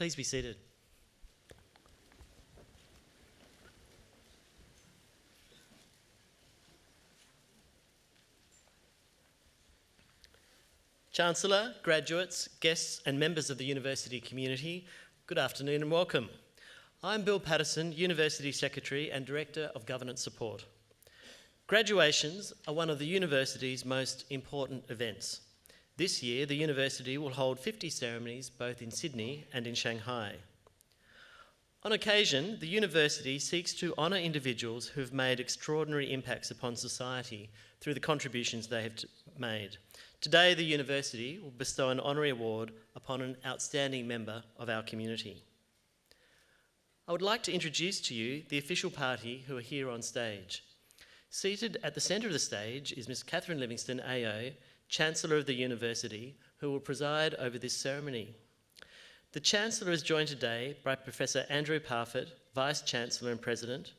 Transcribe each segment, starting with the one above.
Please be seated. Chancellor, graduates, guests and members of the university community, good afternoon and welcome. I'm Bill Patterson, University Secretary and Director of Governance Support. Graduations are one of the university's most important events. This year, the university will hold 50 ceremonies both in Sydney and in Shanghai. On occasion, the university seeks to honour individuals who have made extraordinary impacts upon society through the contributions they have made. Today, the university will bestow an honorary award upon an outstanding member of our community. I would like to introduce to you the official party who are here on stage. Seated at the centre of the stage is Ms. Catherine Livingstone, AO, Chancellor of the University, who will preside over this ceremony. The Chancellor is joined today by Professor Andrew Parfitt, Vice-Chancellor and President,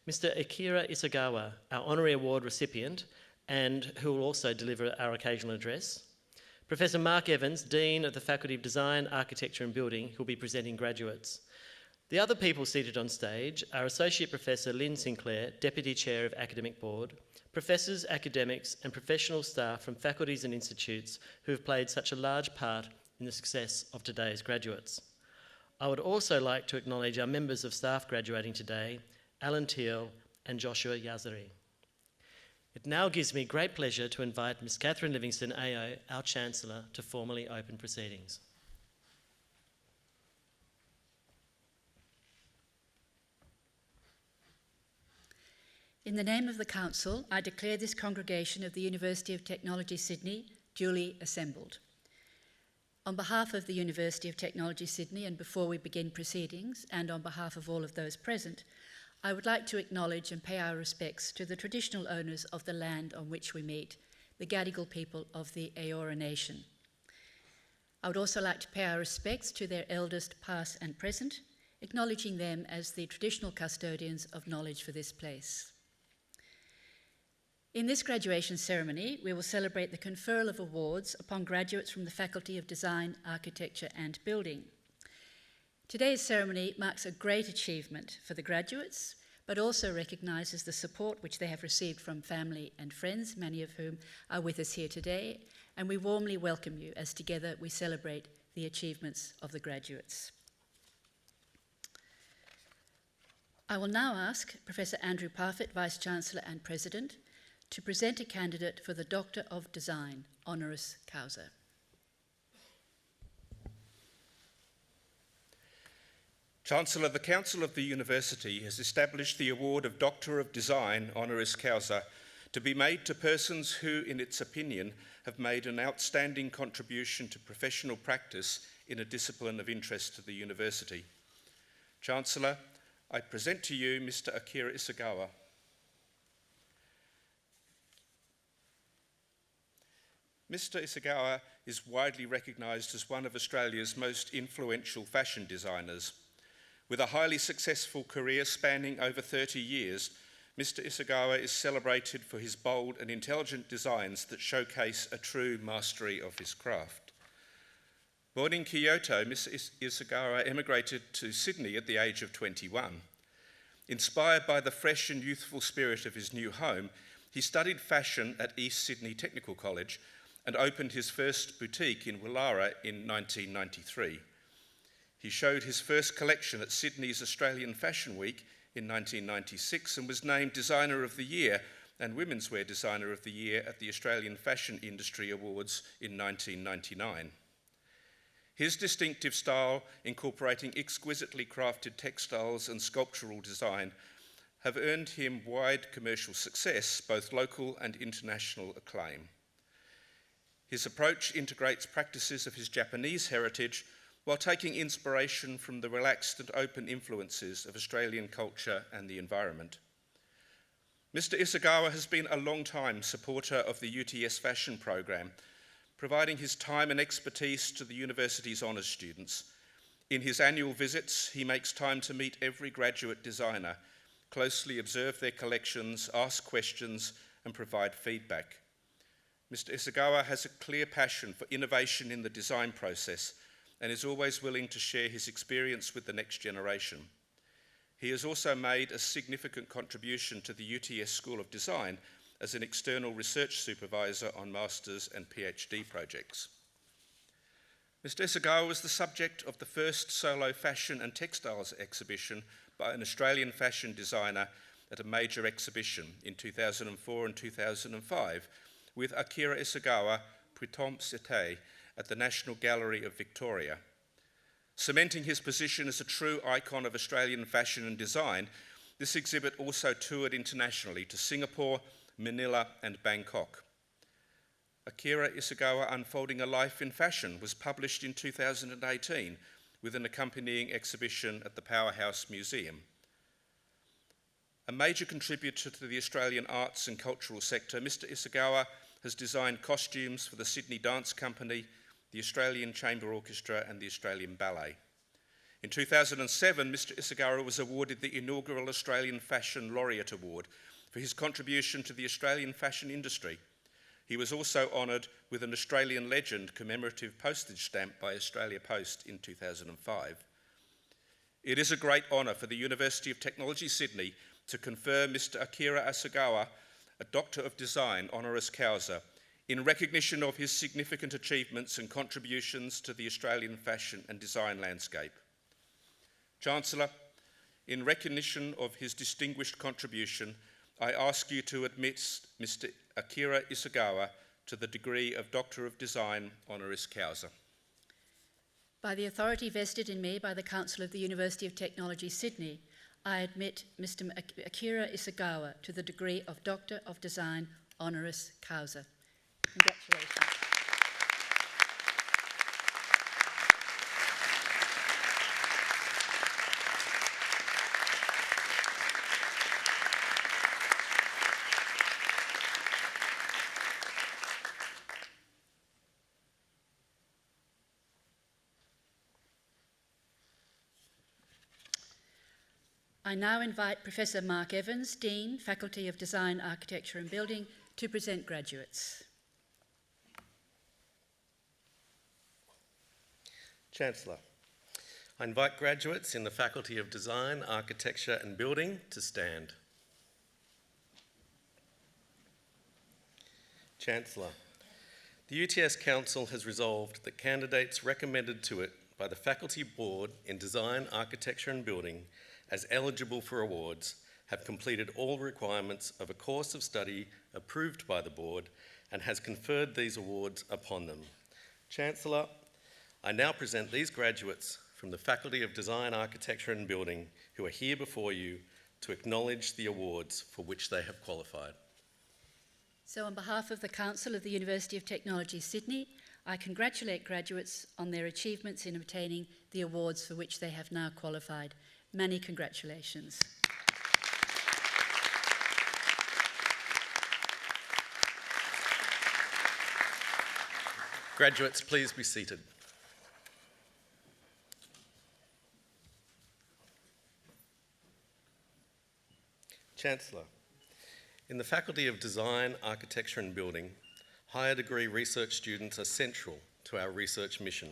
Mr. Akira Isagawa, our honorary award recipient, and who will also deliver our occasional address. Professor Mark Evans, Dean of the Faculty of Design, Architecture and Building, who will be presenting graduates. The other people seated on stage are Associate Professor Lynn Sinclair, Deputy Chair of Academic Board, professors, academics and professional staff from faculties and institutes who have played such a large part in the success of today's graduates. I would also like to acknowledge our members of staff graduating today, Alan Teal and Joshua Yazari. It now gives me great pleasure to invite Ms. Catherine Livingstone, AO, our Chancellor, to formally open proceedings. In the name of the Council, I declare this congregation of the University of Technology Sydney duly assembled. On behalf of the University of Technology Sydney, and before we begin proceedings, and on behalf of all of those present, I would like to acknowledge and pay our respects to the traditional owners of the land on which we meet, the Gadigal people of the Eora Nation. I would also like to pay our respects to their elders past and present, acknowledging them as the traditional custodians of knowledge for this place. In this graduation ceremony, we will celebrate the conferral of awards upon graduates from the Faculty of Design, Architecture and Building. Today's ceremony marks a great achievement for the graduates, but also recognises the support which they have received from family and friends, many of whom are with us here today, and we warmly welcome you as together we celebrate the achievements of the graduates. I will now ask Professor Andrew Parfitt, Vice-Chancellor and President, to present a candidate for the Doctor of Design, honoris causa. Chancellor, the Council of the University has established the award of Doctor of Design honoris causa to be made to persons who, in its opinion, have made an outstanding contribution to professional practice in a discipline of interest to the University. Chancellor, I present to you Mr. Akira Isagawa. Mr. Isagawa is widely recognised as one of Australia's most influential fashion designers. With a highly successful career spanning over 30 years, Mr. Isagawa is celebrated for his bold and intelligent designs that showcase a true mastery of his craft. Born in Kyoto, Mr. Isagawa emigrated to Sydney at the age of 21. Inspired by the fresh and youthful spirit of his new home, he studied fashion at East Sydney Technical College and opened his first boutique in Woollahra in 1993. He showed his first collection at Sydney's Australian Fashion Week in 1996 and was named Designer of the Year and Women's Wear Designer of the Year at the Australian Fashion Industry Awards in 1999. His distinctive style, incorporating exquisitely crafted textiles and sculptural design, have earned him wide commercial success, both local and international acclaim. His approach integrates practices of his Japanese heritage while taking inspiration from the relaxed and open influences of Australian culture and the environment. Mr. Isagawa has been a long-time supporter of the UTS fashion program, providing his time and expertise to the university's honours students. In his annual visits, he makes time to meet every graduate designer, closely observe their collections, ask questions, and provide feedback. Mr. Isagawa has a clear passion for innovation in the design process and is always willing to share his experience with the next generation. He has also made a significant contribution to the UTS School of Design as an external research supervisor on master's and PhD projects. Mr. Isagawa was the subject of the first solo fashion and textiles exhibition by an Australian fashion designer at a major exhibition in 2004 and 2005 with Akira Isagawa, Printemps été, at the National Gallery of Victoria. Cementing his position as a true icon of Australian fashion and design, this exhibit also toured internationally to Singapore, Manila and Bangkok. Akira Isagawa Unfolding a Life in Fashion was published in 2018 with an accompanying exhibition at the Powerhouse Museum. A major contributor to the Australian arts and cultural sector, Mr. Isagawa has designed costumes for the Sydney Dance Company, the Australian Chamber Orchestra and the Australian Ballet. In 2007, Mr. Isagawa was awarded the inaugural Australian Fashion Laureate Award for his contribution to the Australian fashion industry. He was also honoured with an Australian Legend commemorative postage stamp by Australia Post in 2005. It is a great honour for the University of Technology Sydney to confer Mr. Akira Isagawa a Doctor of Design honoris causa in recognition of his significant achievements and contributions to the Australian fashion and design landscape. Chancellor, in recognition of his distinguished contribution, I ask you to admit Mr. Akira Isagawa to the degree of Doctor of Design honoris causa. By the authority vested in me by the Council of the University of Technology, Sydney, I admit Mr. Akira Isagawa to the degree of Doctor of Design honoris causa. Congratulations. I now invite Professor Mark Evans, Dean, Faculty of Design, Architecture and Building, to present graduates. Chancellor, I invite graduates in the Faculty of Design, Architecture and Building to stand. Chancellor, the UTS Council has resolved that candidates recommended to it by the Faculty Board in Design, Architecture and Building as eligible for awards have completed all requirements of a course of study approved by the Board and has conferred these awards upon them. Chancellor, I now present these graduates from the Faculty of Design, Architecture and Building who are here before you to acknowledge the awards for which they have qualified. So on behalf of the Council of the University of Technology, Sydney, I congratulate graduates on their achievements in obtaining the awards for which they have now qualified. Many congratulations. Graduates, please be seated. Chancellor, in the Faculty of Design, Architecture and Building, higher degree research students are central to our research mission.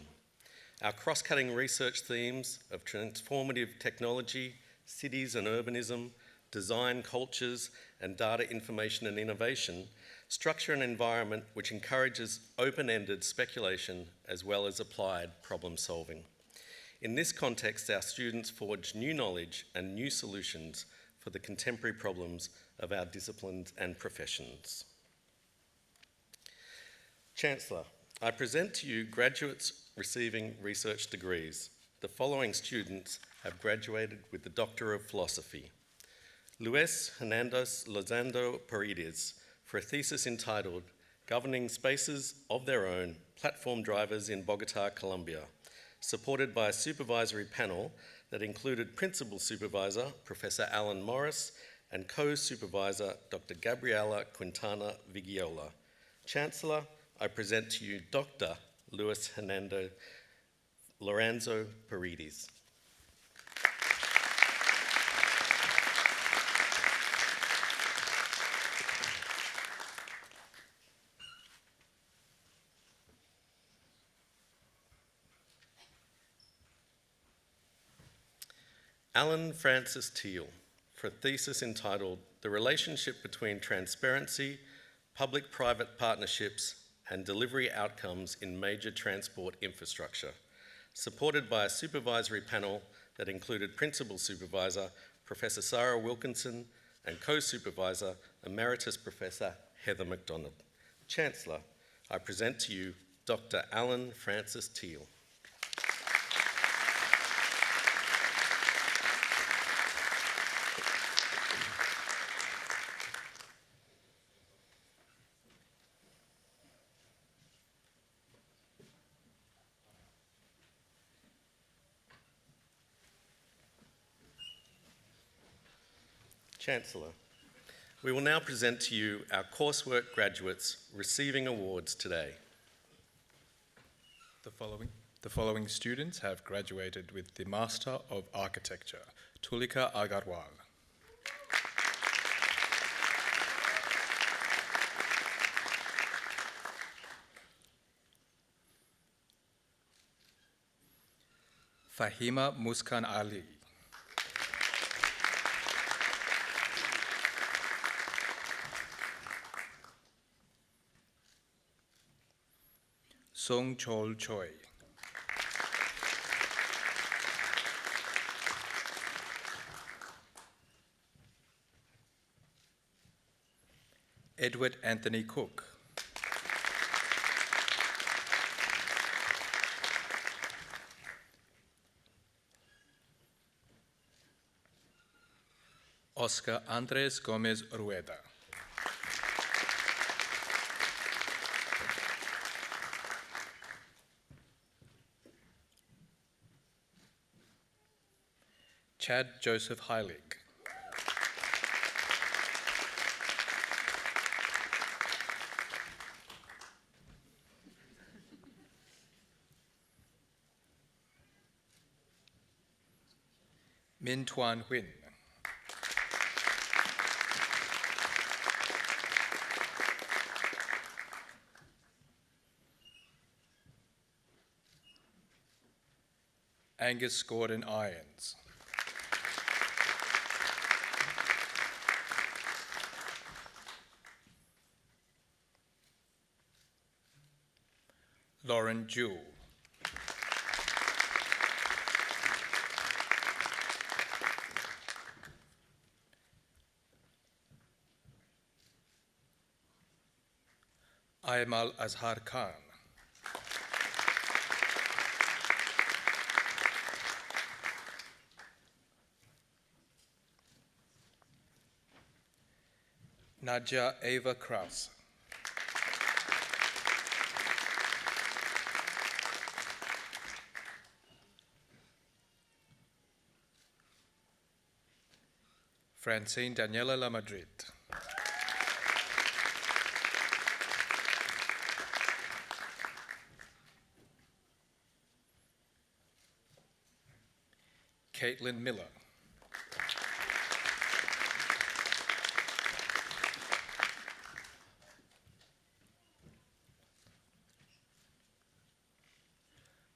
Our cross-cutting research themes of transformative technology, cities and urbanism, design cultures, and data information and innovation structure an environment which encourages open-ended speculation as well as applied problem solving. In this context, our students forge new knowledge and new solutions for the contemporary problems of our disciplines and professions. Chancellor, I present to you graduates receiving research degrees. The following students have graduated with the Doctor of Philosophy. Luis Hernandez Lozando Paredes for a thesis entitled Governing Spaces of Their Own, Platform Drivers in Bogota, Colombia, supported by a supervisory panel that included Principal Supervisor Professor Alan Morris and Co-Supervisor Dr. Gabriela Quintana Vigiola. Chancellor, I present to you Dr. Luis Hernando Lorenzo Paredes. Alan Francis Teal for a thesis entitled The Relationship Between Transparency, Public-Private Partnerships and Delivery Outcomes in Major Transport Infrastructure, supported by a supervisory panel that included Principal Supervisor Professor Sarah Wilkinson and Co-Supervisor Emeritus Professor Heather MacDonald. Chancellor, I present to you Dr. Alan Francis Teal. Chancellor, we will now present to you our coursework graduates receiving awards today. The following students have graduated with the Master of Architecture, Tulika Agarwal. Fahima Muskan Ali. Song Chol Choi. Edward Anthony Cook. Oscar Andres Gomez Rueda. Chad Joseph Heilig. Min Tuan Huynh. Angus Gordon Irons. Lauren Jewell. Aymal Azhar Khan. Nadja Ava Kraus. Francine Daniela Lamadrid. Caitlin Miller.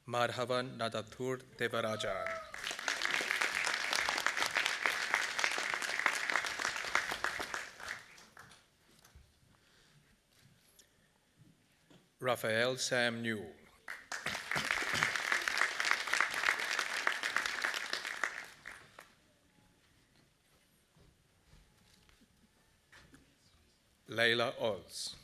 Madhavan Nadathur Devarajan. Raphael Sam Newell. Layla Oz.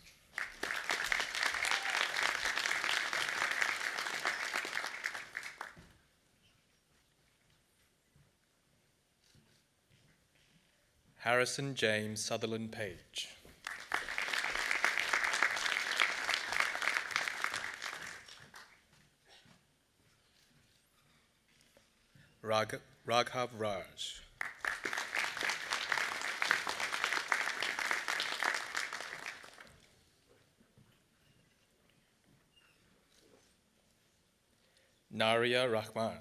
Harrison James Sutherland Page. Raghav Raj. Naria Rahman.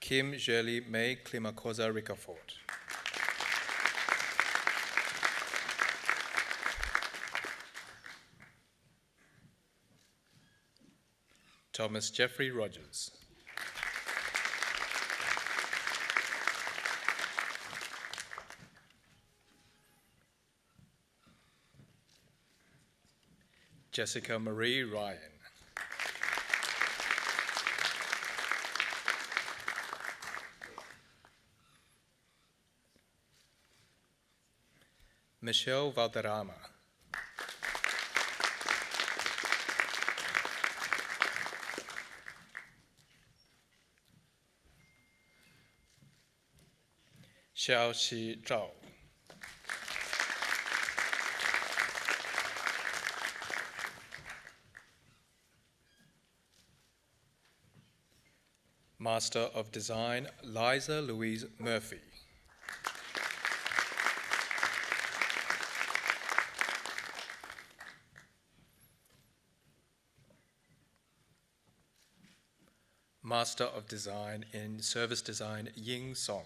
Kim Shirley May Klimakoza Rickerford. Thomas Jeffrey Rogers. Jessica Marie Ryan. Michelle Valderrama. Xiao Xi Zhao. Master of Design, Liza Louise Murphy. Master of Design in Service Design, Ying Song.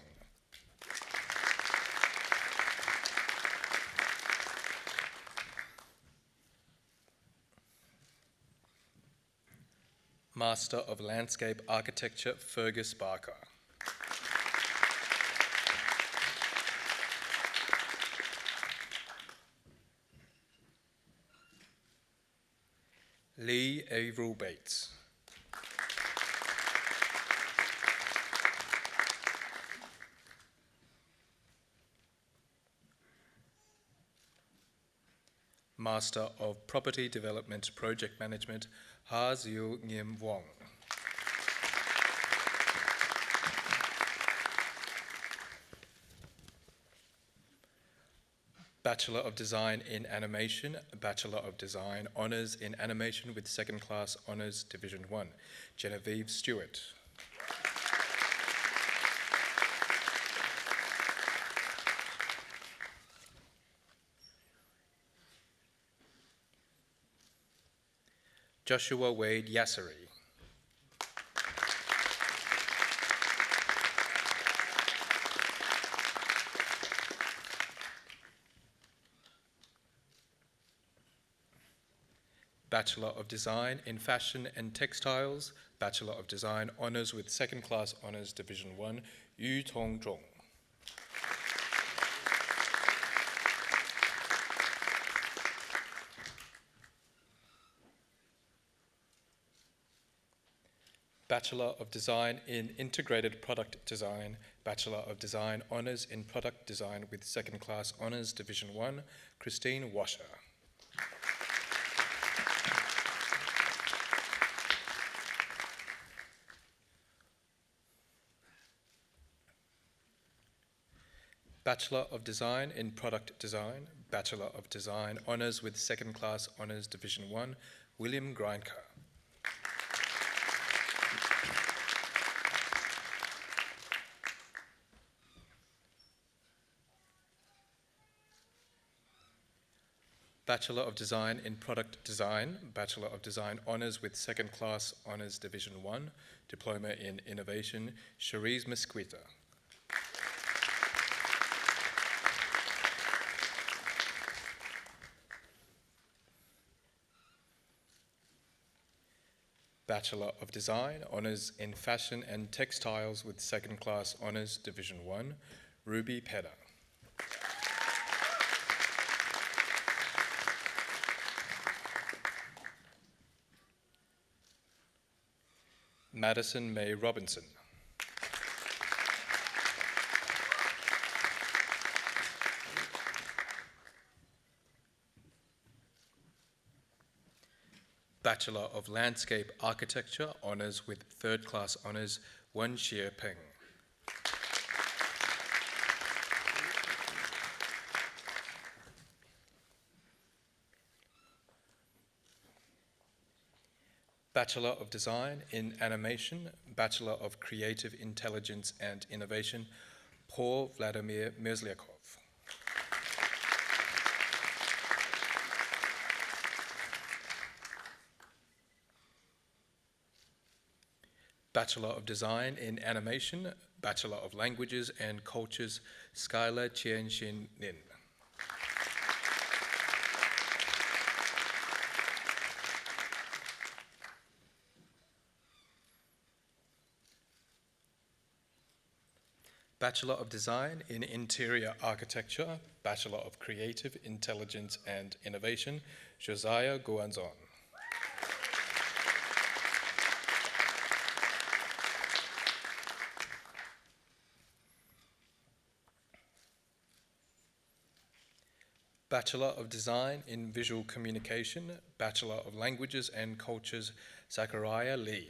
Master of Landscape Architecture, Fergus Barker. Lee Averill Bates. Master of Property Development Project Management, Ha Ziu Ngiem Wong. Bachelor of Design in Animation, Bachelor of Design Honours in Animation with Second Class Honours Division 1, Genevieve Stewart. Joshua Wade Yasseri. Bachelor of Design in Fashion and Textiles, Bachelor of Design Honours with Second Class Honours Division 1, Yu Tong Zhong. Bachelor of Design in Integrated Product Design, Bachelor of Design Honours in Product Design with Second Class Honours Division 1, Christine Washer. Bachelor of Design in Product Design, Bachelor of Design Honours with Second Class Honours Division 1, William Grindker. Bachelor of Design in Product Design, Bachelor of Design Honours with Second Class Honours Division 1, Diploma in Innovation, Cherise Mesquita. Bachelor of Design Honours in Fashion and Textiles with Second Class Honours Division 1, Ruby Pedder. Madison May Robinson. Bachelor of Landscape Architecture Honours with Third Class Honours, Wen Xie Peng. Bachelor of Design in Animation, Bachelor of Creative Intelligence and Innovation, Paul Vladimir Merzliakov. Bachelor of Design in Animation, Bachelor of Languages and Cultures, Skylar Chien-Shin Nin. Bachelor of Design in Interior Architecture, Bachelor of Creative Intelligence and Innovation, Josiah Guanzon. Bachelor of Design in Visual Communication, Bachelor of Languages and Cultures, Zachariah Lee.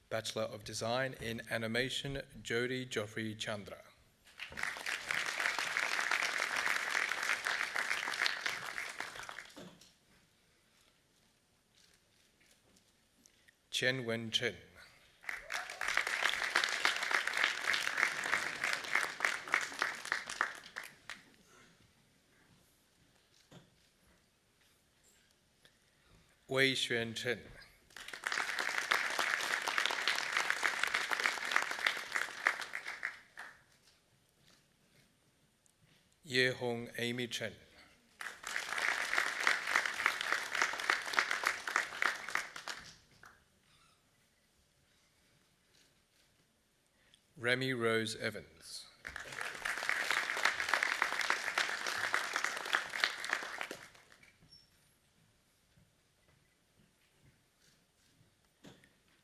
Bachelor of Design in Animation, Jodi Joffrey Chandra. Chen Wen Chen. Wei Xuan Chen. Ye Hong Amy Chen. Remy Rose Evans.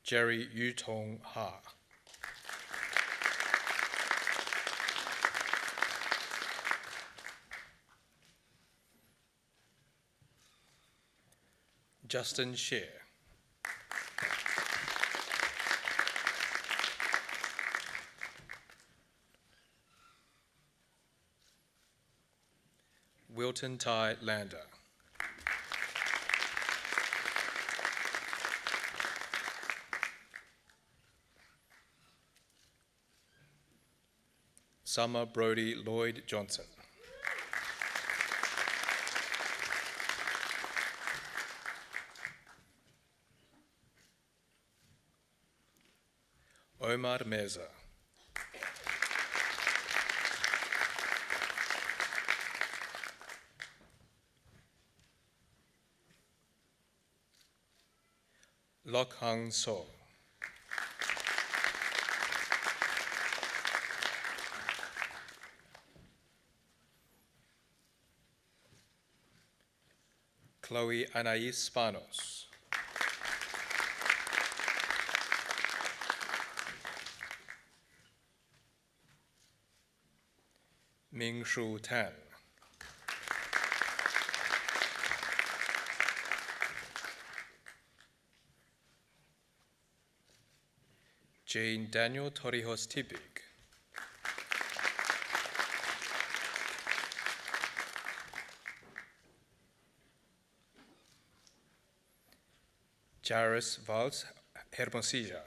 Jerry Yutong Ha. Justin Shear. Wilton Tai Lander. Summer Brody Lloyd Johnson. Omar Meza. Lok Hang So. Chloe Anais Spanos. Ming Shu Tan. Jane Daniel Torrijos Tibig. Jairus Valls Hermosilla.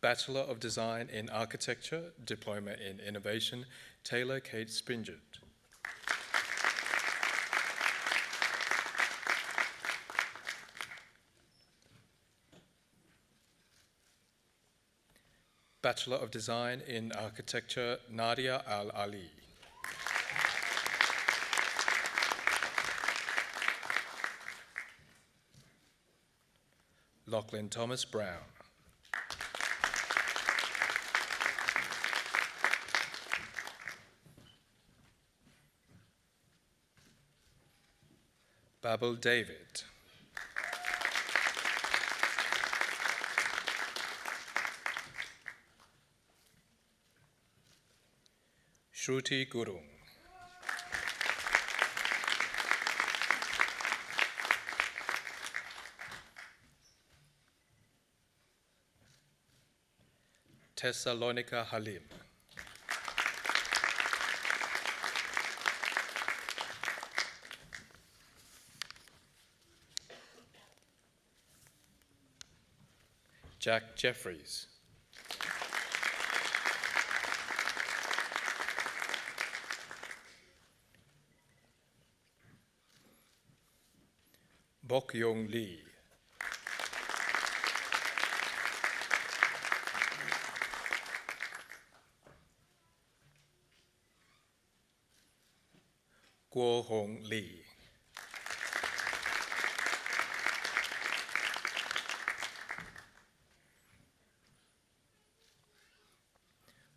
Bachelor of Design in Architecture, Diploma in Innovation, Taylor Kate Springett. Bachelor of Design in Architecture, Nadia Al-Ali. Lachlan Thomas Brown. Babel David. Shruti Gurung. Thessalonica Halim. Jack Jeffries. Bok Yong Lee. Guo Hong Li.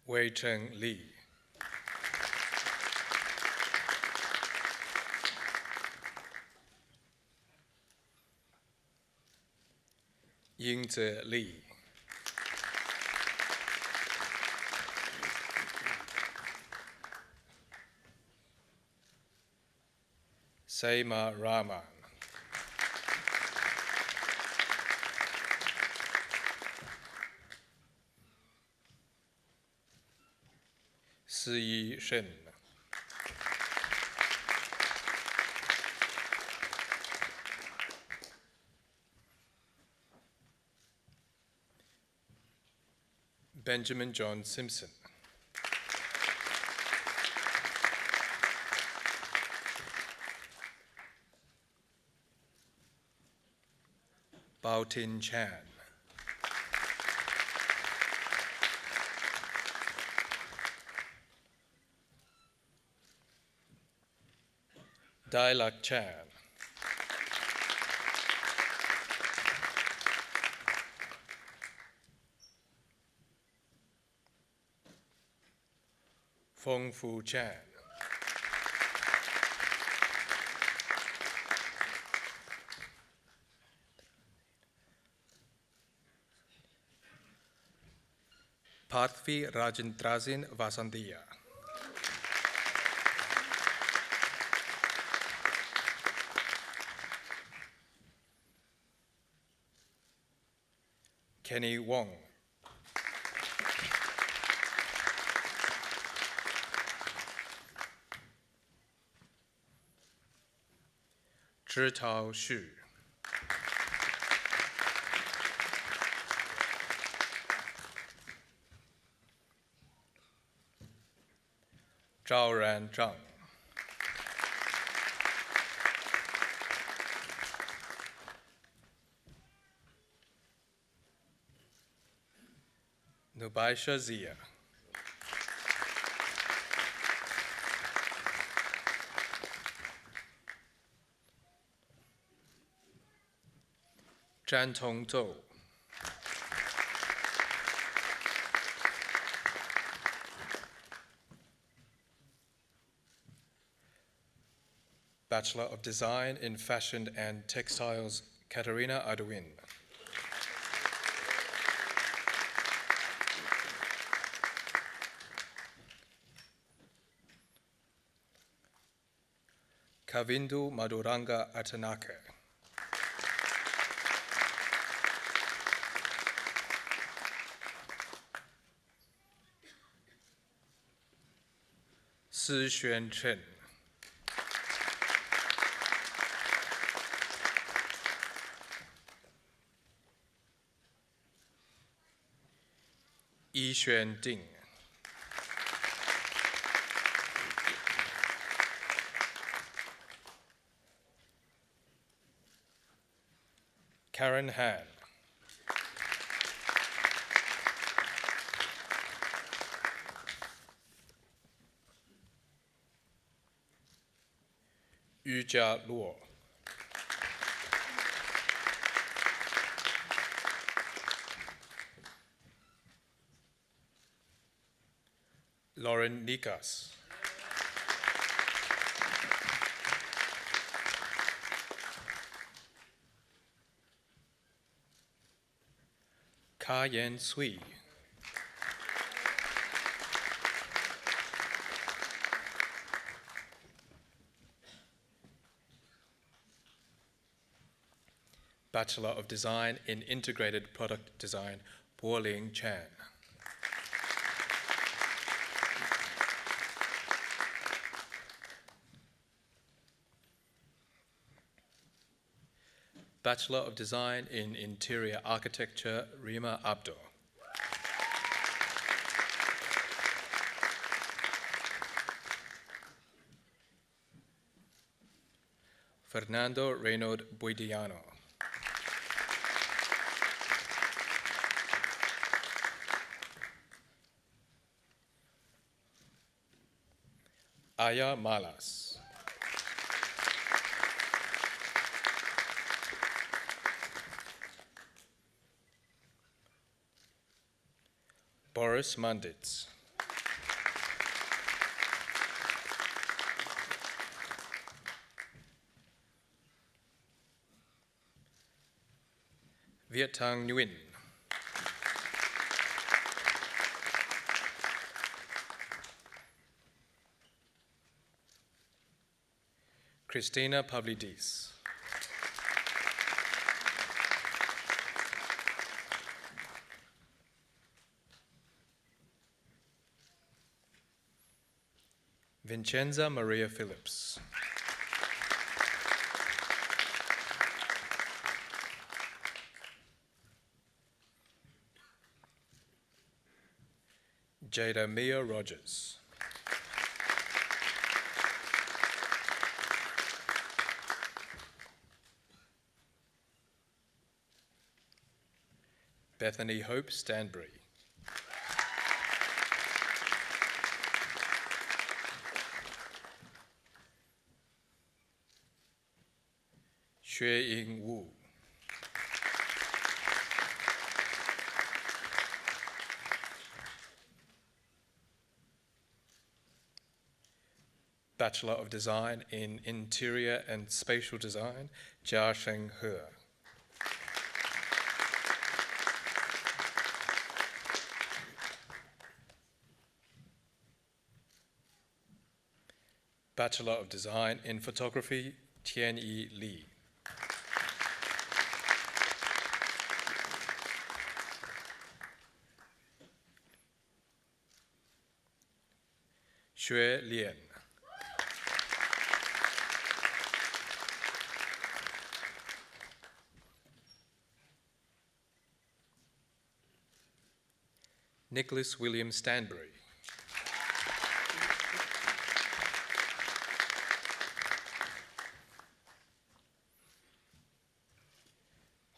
Wei Cheng Li. Yingze Li. Seima Rahman. Si Shen. Benjamin John Simpson. Bao Tin Chan. Dai Lak Chan. Feng Fu Chan. Parthvi Rajendrazin Vasandia. Kenny Wong. Zhitao Xu. Zhao Ran Zhang. Nubaisha Zia. Zhan Tong Zhou. Bachelor of Design in Fashion and Textiles, Katerina Arduin. Kavindu Maduranga Atanaka. Si Xuan Chen. Yi Xuan Ding. Karen Han. Yu Jia Luo. Lauren Nikas. Ka Yan Sui. Bachelor of Design in Integrated Product Design, Po Ling Chan. Bachelor of Design in Interior Architecture, Rima Abdo. Fernando Reynaud Buidiano. Aya Malas. Boris Manditz. Viet Thanh Nguyen. Christina Pavlidis. Vincenza Maria Phillips. Jada Mia Rogers. Bethany Hope Stanbury. Xue Ying Wu. Bachelor of Design in Interior and Spatial Design, Jia Sheng He. Bachelor of Design in Photography, Tian-Yi Li. Xue Lian. Nicholas William Stanbury.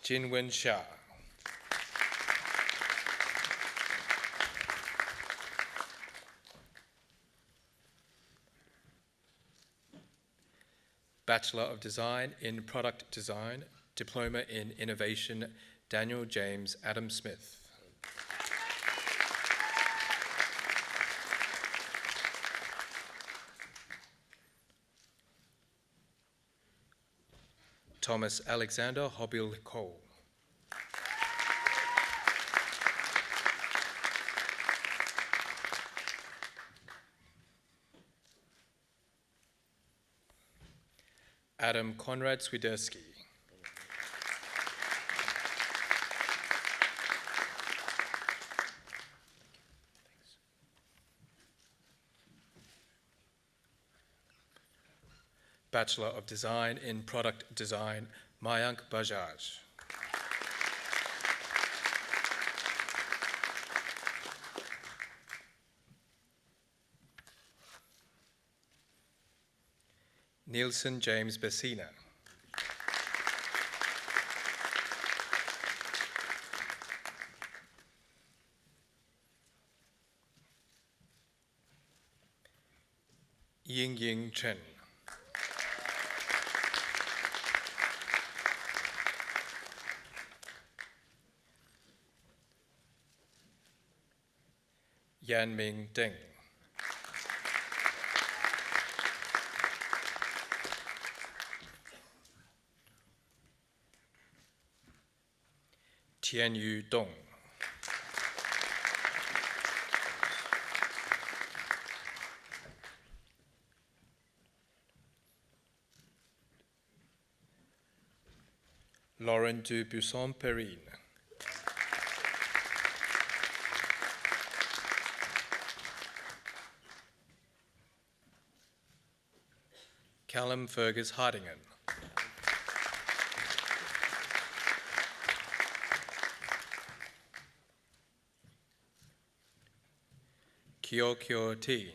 Jinwen Xia. Bachelor of Design in Product Design, Diploma in Innovation, Daniel James Adam Smith. Thomas Alexander Hobbil Cole. Adam Konrad Swiderski. Bachelor of Design in Product Design, Mayank Bajaj. Nielsen James Bessina. Ying Ying Chen. Yan Ming Deng. Tianyu Dong. Lauren Dubuisson-Perrine. Callum Fergus Hardingham. Kyo Kyo Teen.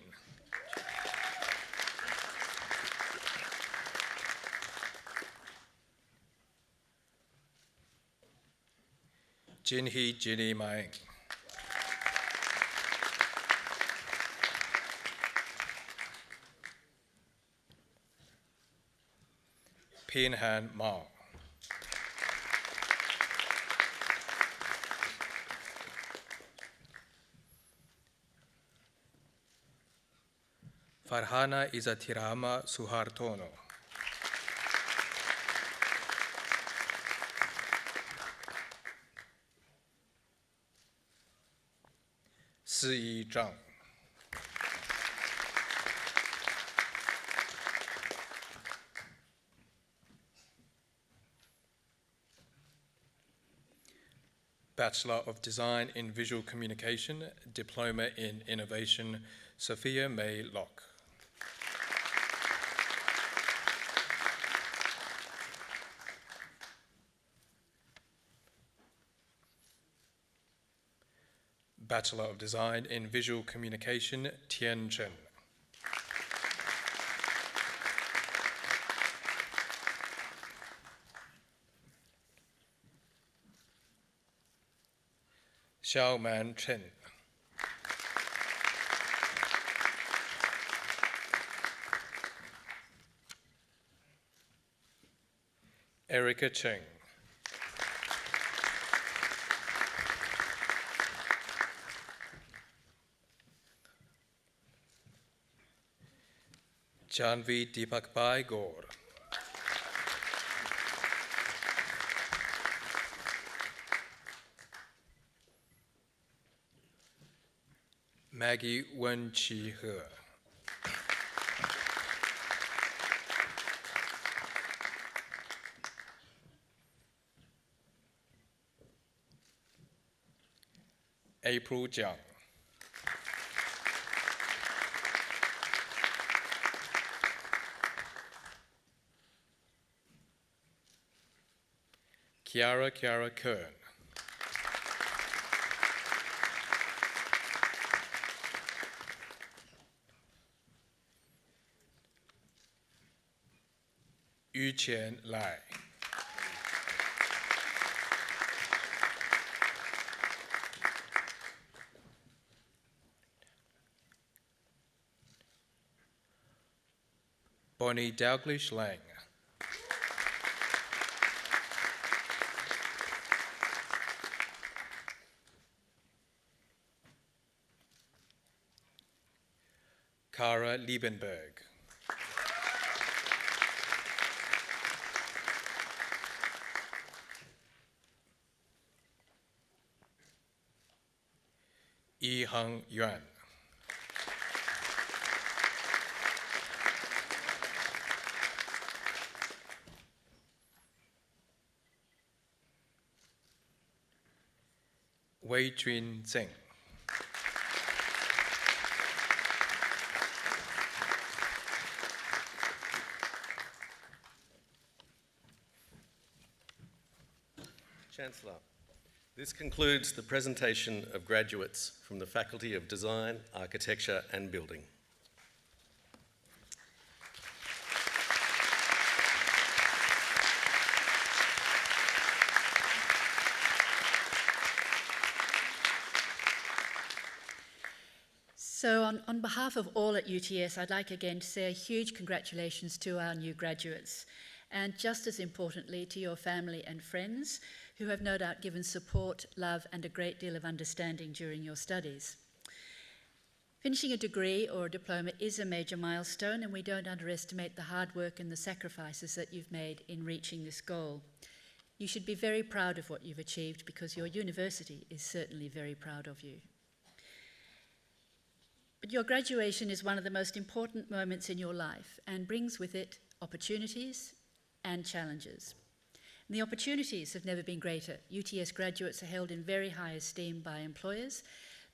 Jinhee Jinny Maeng. Pinhan Mao. Farhana Izatirama Suhartono. Si Yi Zhang. Bachelor of Design in Visual Communication, Diploma in Innovation, Sophia May Locke. Bachelor of Design in Visual Communication, Tian Chen. Xiaoman Chen. Erica Cheng. Janvi Deepakbhai Gaur. Maggie Wen Chi He. April Jiang. Kiara Kern. Yuqian Lai. Bonnie Dalglish Lang. Kara Liebenberg. Yi Hang Yuan. Wei Jun Zheng. Chancellor, this concludes the presentation of graduates from the Faculty of Design, Architecture and Building. So on behalf of all at UTS, I'd like again to say a huge congratulations to our new graduates, and just as importantly to your family and friends who have no doubt given support, love and a great deal of understanding during your studies. Finishing a degree or a diploma is a major milestone, and we don't underestimate the hard work and the sacrifices that you've made in reaching this goal. You should be very proud of what you've achieved, because your university is certainly very proud of you. But your graduation is one of the most important moments in your life and brings with it opportunities and challenges. And the opportunities have never been greater. UTS graduates are held in very high esteem by employers,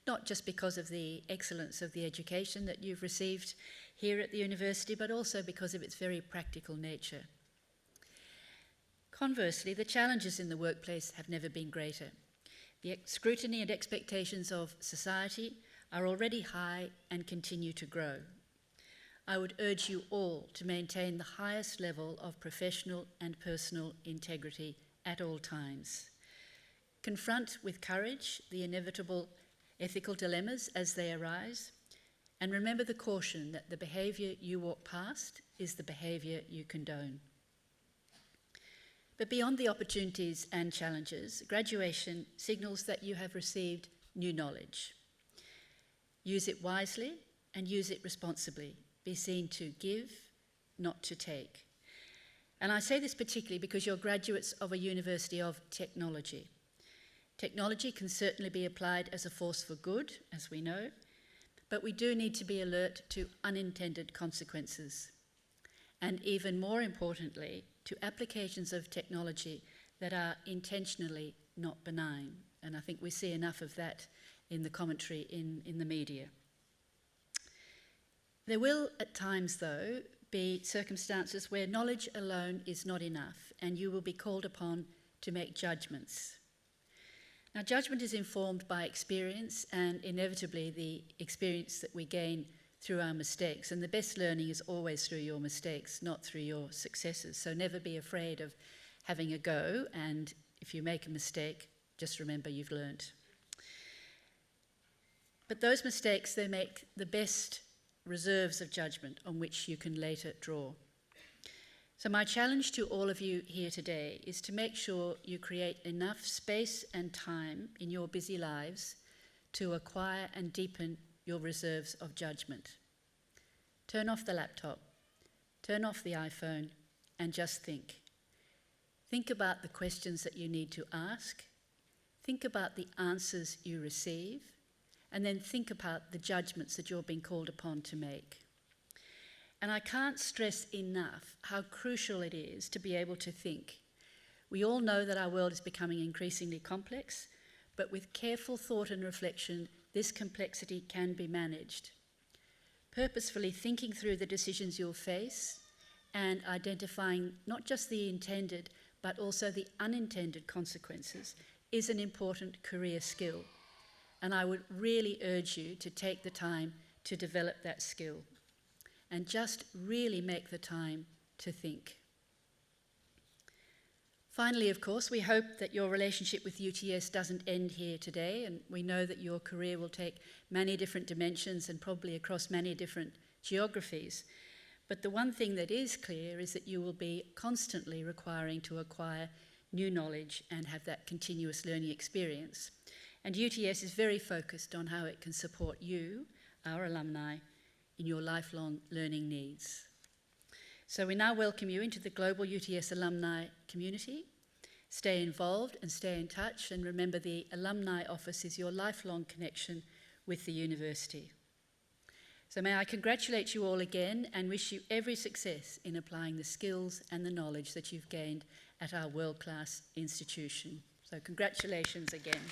not just because of the excellence of the education that you've received here at the university, but also because of its very practical nature. Conversely, the challenges in the workplace have never been greater. The scrutiny and expectations of society are already high and continue to grow. I would urge you all to maintain the highest level of professional and personal integrity at all times. Confront with courage the inevitable ethical dilemmas as they arise, and remember the caution that the behaviour you walk past is the behaviour you condone. But beyond the opportunities and challenges, graduation signals that you have received new knowledge. Use it wisely and use it responsibly, be seen to give, not to take. And I say this particularly because you're graduates of a university of technology. Technology can certainly be applied as a force for good, as we know, but we do need to be alert to unintended consequences. And even more importantly, to applications of technology that are intentionally not benign. And I think we see enough of that in the commentary in the media. There will, at times though, be circumstances where knowledge alone is not enough and you will be called upon to make judgments. Now, judgment is informed by experience and inevitably the experience that we gain through our mistakes. And the best learning is always through your mistakes, not through your successes. So never be afraid of having a go, and if you make a mistake, just remember you've learnt. But those mistakes, they make the best reserves of judgment on which you can later draw. So my challenge to all of you here today is to make sure you create enough space and time in your busy lives to acquire and deepen your reserves of judgment. Turn off the laptop, turn off the iPhone, and just think. Think about the questions that you need to ask, think about the answers you receive, and then think about the judgments that you're being called upon to make. And I can't stress enough how crucial it is to be able to think. We all know that our world is becoming increasingly complex, but with careful thought and reflection, this complexity can be managed. Purposefully thinking through the decisions you'll face and identifying not just the intended, but also the unintended consequences is an important career skill. And I would really urge you to take the time to develop that skill and just really make the time to think. Finally, of course, we hope that your relationship with UTS doesn't end here today, and we know that your career will take many different dimensions and probably across many different geographies. But the one thing that is clear is that you will be constantly requiring to acquire new knowledge and have that continuous learning experience. And UTS is very focused on how it can support you, our alumni, in your lifelong learning needs. So we now welcome you into the global UTS alumni community. Stay involved and stay in touch, and remember the Alumni Office is your lifelong connection with the university. So may I congratulate you all again and wish you every success in applying the skills and the knowledge that you've gained at our world-class institution. So congratulations again.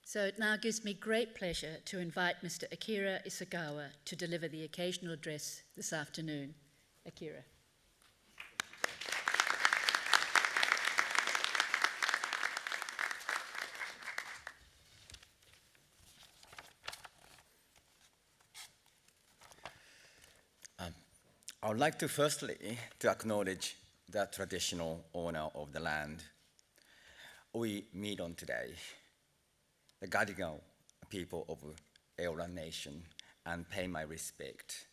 So it now gives me great pleasure to invite Mr. Akira Isagawa to deliver the occasional address this afternoon. Akira. I would like to firstly to acknowledge the traditional owner of the land we meet on today, the Gadigal people of Eora Nation, and pay my respect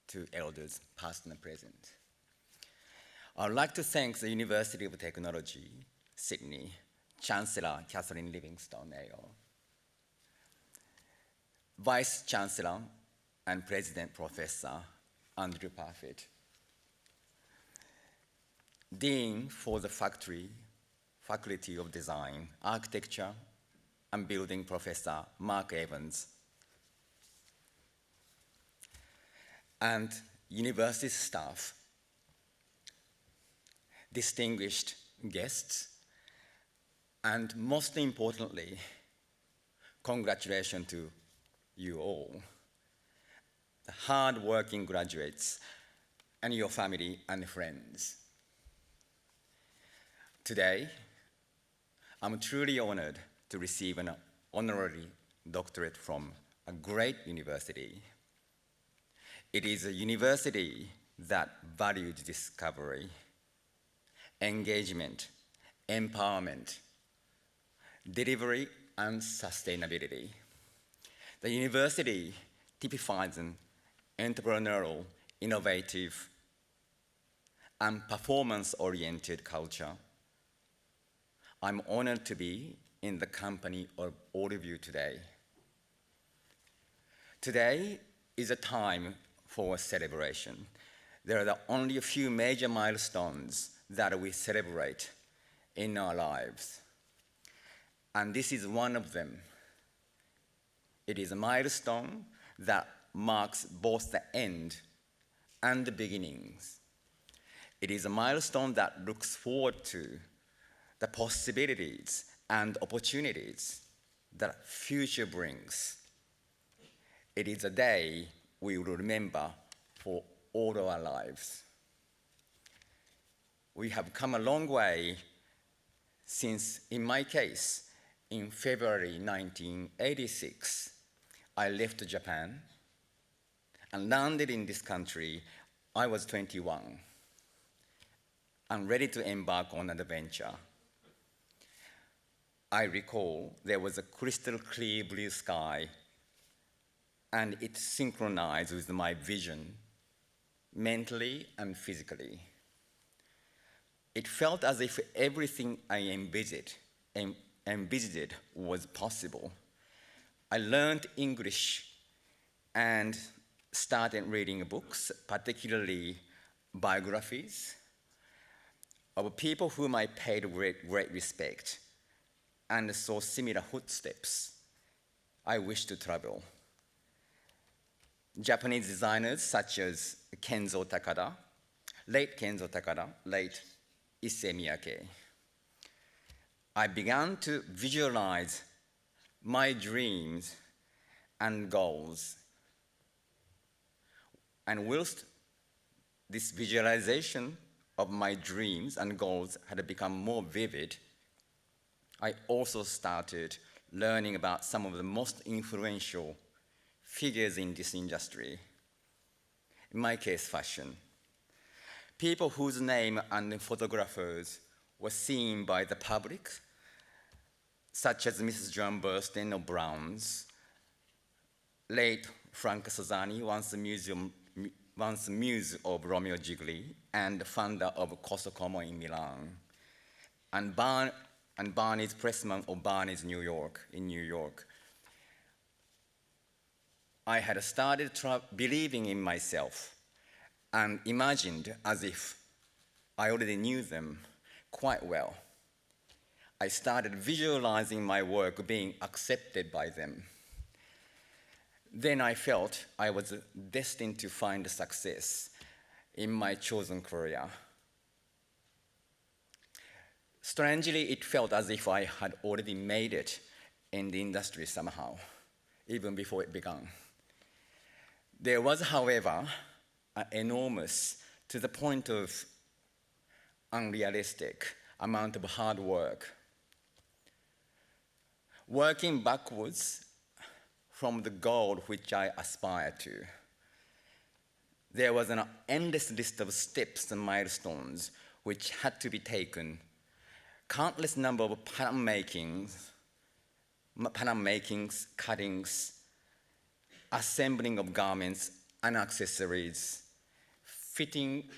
to elders past and present. I would like to thank the University of Technology, Sydney, Chancellor Catherine Livingstone AO, Vice Chancellor and President Professor Andrew Parfitt, Dean for the Faculty of Design, Architecture and Building Professor Mark Evans, and university staff, distinguished guests, and most importantly, congratulations to you all, the hard-working graduates, and your family and friends. Today, I'm truly honored to receive an honorary doctorate from a great university. It is a university that values discovery, engagement, empowerment, delivery, and sustainability. The university typifies an entrepreneurial, innovative, and performance-oriented culture I'm honored to be in the company of all of you today. Today is a time for celebration. There are only a few major milestones that we celebrate in our lives. And this is one of them. It is a milestone that marks both the end and the beginnings. It is a milestone that looks forward to the possibilities and opportunities that future brings. It is a day we will remember for all of our lives. We have come a long way since, in my case, in February 1986, I left Japan and landed in this country. I was 21 and ready to embark on an adventure. I recall there was a crystal clear blue sky, and it synchronized with my vision, mentally and physically. It felt as if everything I envisaged was possible. I learned English and started reading books, particularly biographies of people whom I paid great respect and saw similar footsteps. I wished to travel. Japanese designers such as late Kenzo Takada, late Issei Miyake. I began to visualize my dreams and goals. And whilst this visualization of my dreams and goals had become more vivid, I also started learning about some of the most influential figures in this industry. In my case, fashion. People whose name and photographers were seen by the public, such as Mrs. Joan Burstyn of Browns, late Franca Sozzani, once muse of Romeo Gigli, and founder of Corso Como in Milan, and Barney's pressman of Barney's New York. I had started believing in myself and imagined as if I already knew them quite well. I started visualizing my work being accepted by them. Then I felt I was destined to find success in my chosen career. Strangely, it felt as if I had already made it in the industry somehow, even before it began. There was, however, an enormous, to the point of unrealistic, amount of hard work. Working backwards from the goal which I aspired to. There was an endless list of steps and milestones which had to be taken, countless number of pattern makings, cuttings, assembling of garments and accessories, fitting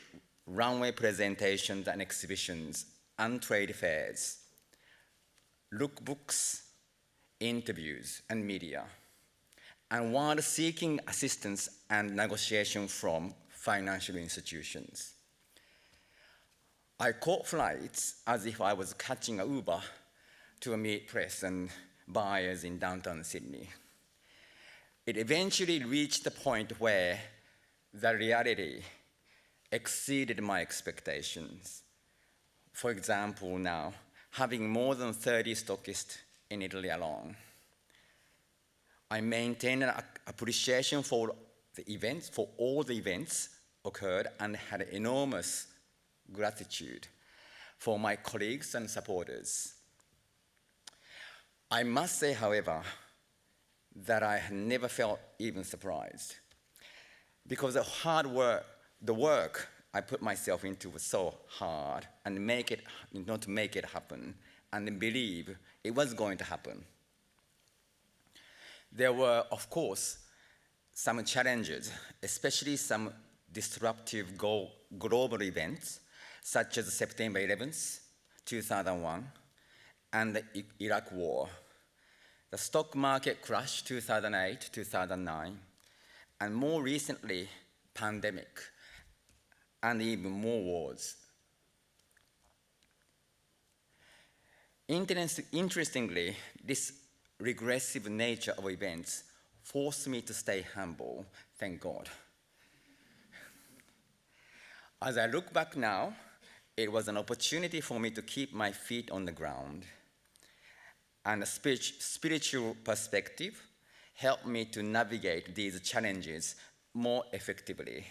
runway presentations and exhibitions and trade fairs, lookbooks, interviews, and media, and while seeking assistance and negotiation from financial institutions. I caught flights as if I was catching an Uber to meet press and buyers in downtown Sydney. It eventually reached the point where the reality exceeded my expectations. For example, now, having more than 30 stockists in Italy alone. I maintained an appreciation for all the events occurred, and had enormous gratitude for my colleagues and supporters. I must say, however, that I had never felt even surprised, because the work I put myself into was so hard, and not to make it happen, and believe it was going to happen. There were, of course, some challenges, especially some disruptive global events, such as September 11th, 2001, and the Iraq War. The stock market crash 2008, 2009, and more recently, pandemic, and even more wars. Interestingly, this regressive nature of events forced me to stay humble, thank God. As I look back now, it was an opportunity for me to keep my feet on the ground, and a spiritual perspective helped me to navigate these challenges more effectively.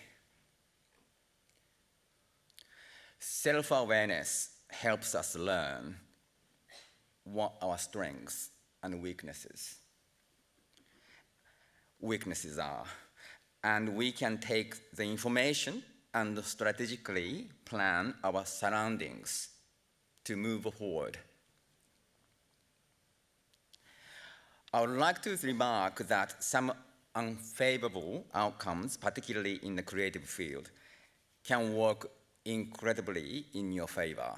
Self-awareness helps us learn what our strengths and weaknesses are, and we can take the information and strategically plan our surroundings to move forward. I would like to remark that some unfavorable outcomes, particularly in the creative field, can work incredibly in your favor.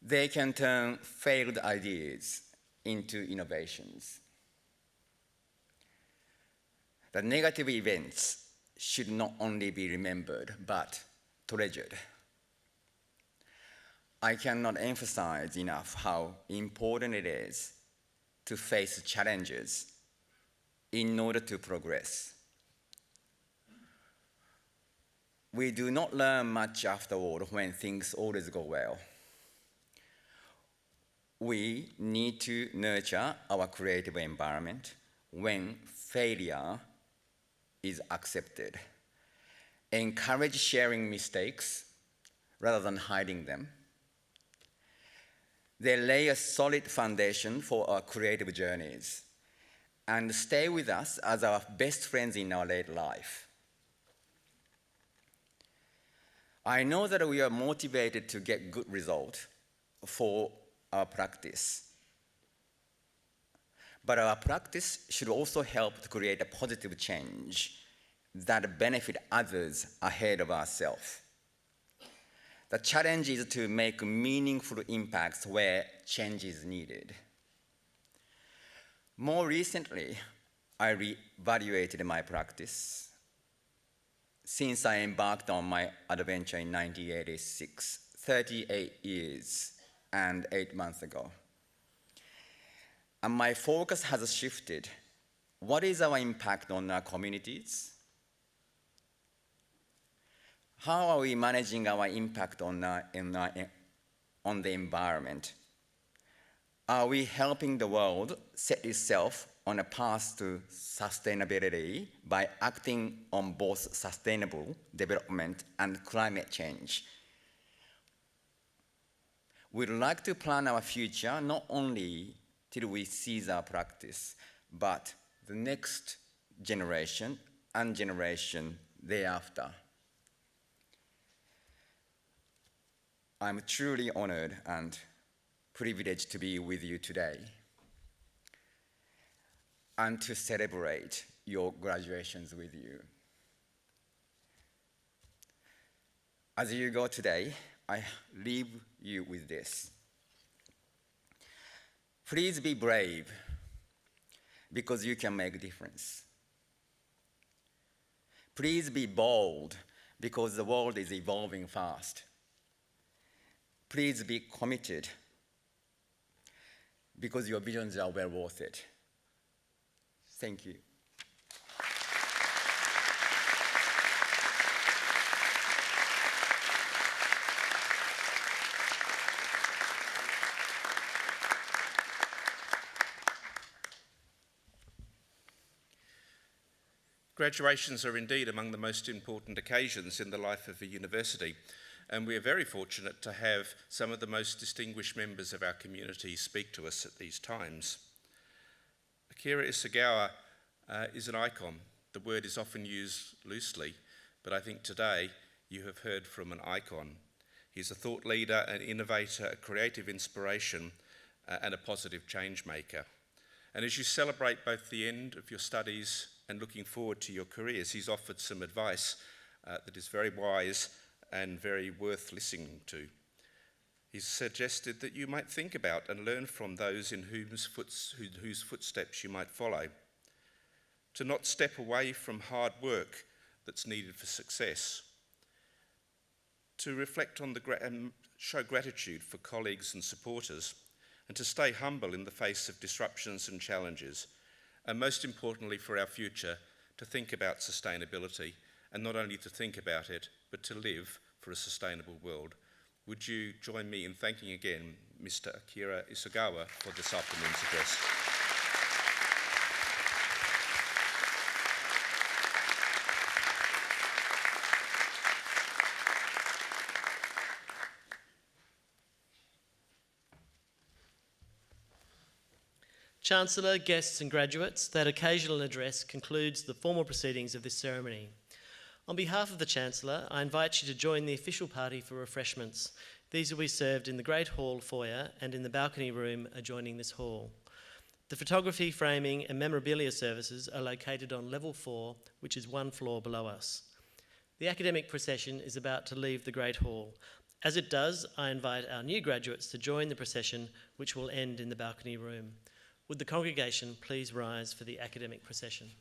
They can turn failed ideas into innovations. The negative events should not only be remembered, but treasured. I cannot emphasize enough how important it is to face challenges in order to progress. We do not learn much afterward when things always go well. We need to nurture our creative environment when failure is accepted. Encourage sharing mistakes rather than hiding them. They lay a solid foundation for our creative journeys and stay with us as our best friends in our late life. I know that we are motivated to get good results for our practice. But our practice should also help to create a positive change that benefit others ahead of ourselves. The challenge is to make meaningful impacts where change is needed. More recently, I re-evaluated my practice since I embarked on my adventure in 1986, 38 years and 8 months ago. And my focus has shifted. What is our impact on our communities? How are we managing our impact on the environment? Are we helping the world set itself on a path to sustainability by acting on both sustainable development and climate change? We'd like to plan our future not only till we cease our practice, but the next generation and generation thereafter. I'm truly honored and privileged to be with you today and to celebrate your graduations with you. As you go today, I leave you with this. Please be brave, because you can make a difference. Please be bold, because the world is evolving fast. Please be committed, because your visions are well worth it. Thank you. Graduations are indeed among the most important occasions in the life of a university, and we are very fortunate to have some of the most distinguished members of our community speak to us at these times. Akira Isagawa is an icon. The word is often used loosely, but I think today you have heard from an icon. He's a thought leader, an innovator, a creative inspiration, and a positive change maker. And as you celebrate both the end of your studies and looking forward to your careers, he's offered some advice that is very wise and very worth listening to. He's suggested that you might think about and learn from those in whose footsteps you might follow. To not step away from hard work that's needed for success. To reflect on and show gratitude for colleagues and supporters, and to stay humble in the face of disruptions and challenges, and most importantly for our future, to think about sustainability, and not only to think about it, but to live for a sustainable world. Would you join me in thanking again Mr. Akira Isagawa for this afternoon's address? Chancellor, guests and graduates, that occasional address concludes the formal proceedings of this ceremony. On behalf of the Chancellor, I invite you to join the official party for refreshments. These will be served in the Great Hall foyer and in the balcony room adjoining this hall. The photography, framing and memorabilia services are located on level 4, which is 1 floor below us. The academic procession is about to leave the Great Hall. As it does, I invite our new graduates to join the procession, which will end in the balcony room. Would the congregation please rise for the academic procession?